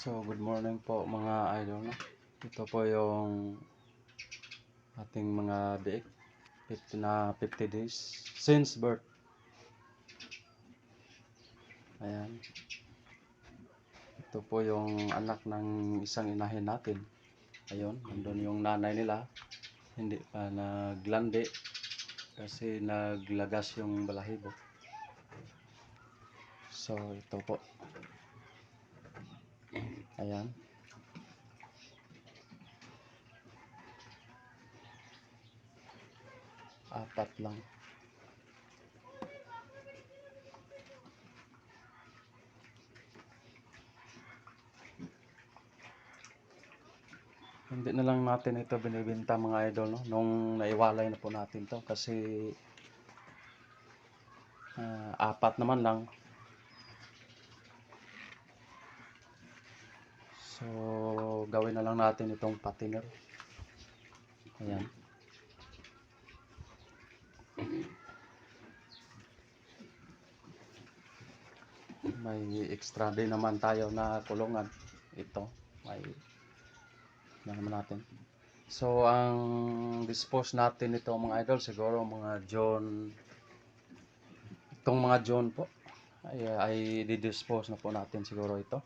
So, good morning po mga idol. No? Ito po yung ating mga biik 50 days since birth. Ayan. Ito po yung anak ng isang inahin natin. Ayun, nandun yung nanay nila. Hindi pa naglandi kasi naglagas yung balahibo. So, ito po. Ayan. Apat lang. Hindi na lang natin ito binibenta mga idol, no? Nung naiwalay na po natin to kasi apat naman lang. So, gawin na lang natin itong patiner. Ayan. May extra din naman tayo na kulungan. Ito, may na naman natin. So, ang dispose natin ito mga idol, siguro mga John, itong mga John po, ay di-dispose na po natin siguro ito.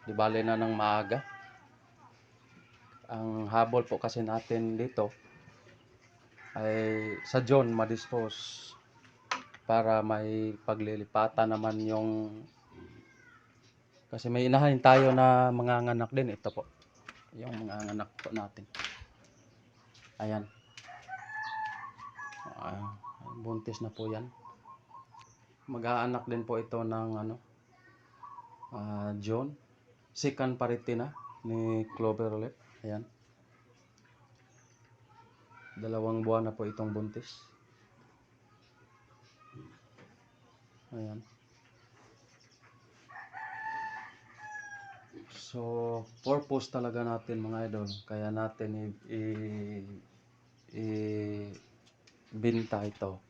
Di bale na ng maaga. Ang habol po kasi natin dito ay sa John ma-dispose para may paglilipatan naman yung kasi may inahin tayo na mga nganak din. Ito po yung mga nganak po natin. Ayan, buntis na po yan. Mag-aanak din po ito ng John second parity na ni Clover ulit. Ayan, 2 buwan na po itong buntis. Ayan. So, purpose talaga natin mga idol. Kaya natin binta ito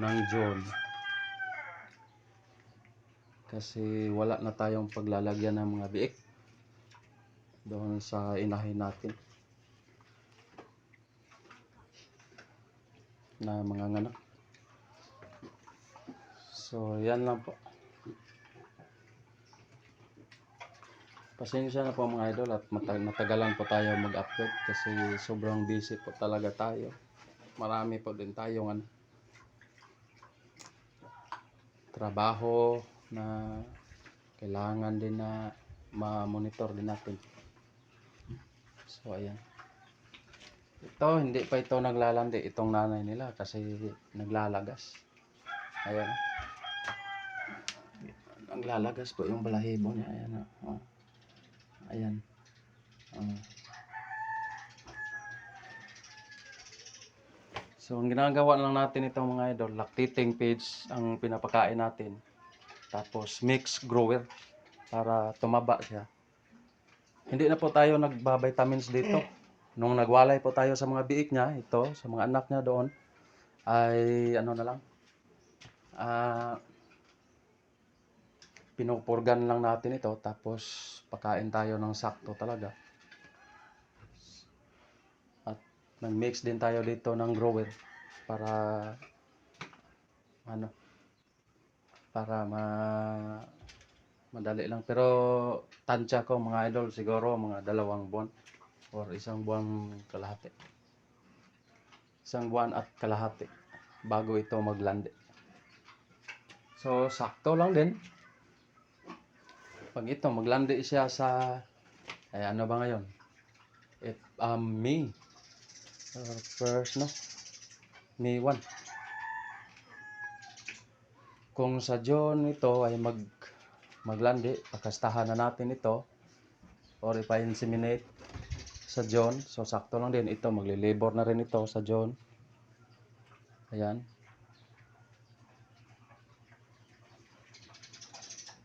ng John. Kasi wala na tayong paglalagyan ng mga biik doon sa inahin natin na mga nganak. So, yan lang po. Pasensya na po mga idol at matagalan po tayo mag-upload kasi sobrang busy po talaga tayo. Marami po din tayong trabaho na kailangan din na ma-monitor din natin. So, ayan. Ito, hindi pa ito naglalandi. Itong nanay nila kasi naglalagas. Ayan. Naglalagas po yung balahibo niya. Ayan. Oh. Ayan. So, ang ginagawa lang natin itong mga idol, lactating page ang pinapakain natin. Tapos, mix grower para tumaba siya. Hindi na po tayo nagba-vitamins dito. Nung nagwalay po tayo sa mga biik niya, ito, sa mga anak niya doon, ay ano na lang, pinupurgan lang natin ito, tapos pakain tayo ng sakto talaga. At nag-mix din tayo dito ng grower para madali lang. Pero tansya ko mga idol, siguro mga 2 buwan or 1 buwan kalahati. 1 buwan at kalahati bago ito maglandi. So, sakto lang din. Pag ito, maglandi siya sa, ano ba ngayon? May. First, no? May 1. Kung sa June ito ay maglandi, pagkastahan na natin ito or ipa-inseminate sa June. So, sakto lang din. Ito, magli-labor na rin ito sa June. Ayan.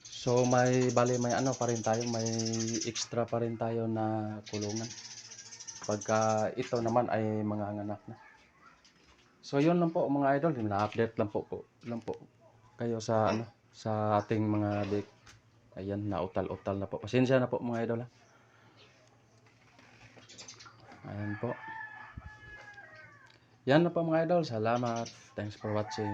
So, may pa rin tayo, may extra pa rin tayo na kulungan. Pagka ito naman ay mga nganak na. So, yun lang po mga idol, na-update lang po kayo sa sa ating mga Ayan, nautal-utal na po. Pasensya na po mga idol ha. Ayan po. Yan na po mga idol. Salamat. Thanks for watching.